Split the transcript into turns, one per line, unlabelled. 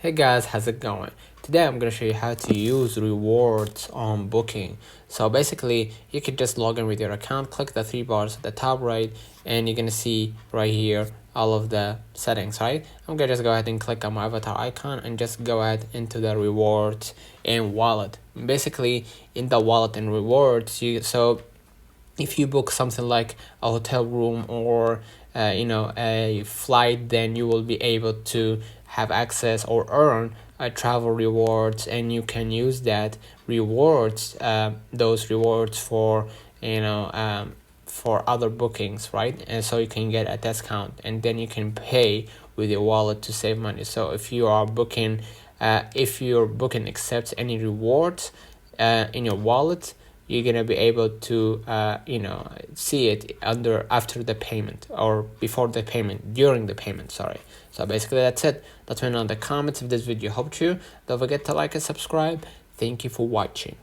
Hey guys, how's it going? Today I'm going to show you how to use rewards on Booking. So basically, you can just log in with your account, click the three bars at the top right, and you're going to see right here all of the settings, right? I'm going to just go ahead and click on my avatar icon and just go ahead into the rewards and wallet. Basically, in the wallet and rewards, if you book something like a hotel room or a flight, then you will be able to have access or earn travel rewards, and you can use those rewards for for other bookings, right? And so you can get a discount, and then you can pay with your wallet to save money. So if your booking accepts any rewards in your wallet, you're gonna be able to see it after the payment or before the payment, during the payment, sorry. So basically that's it. Let me know in the comments if this video helped you. Don't forget to like and subscribe. Thank you for watching.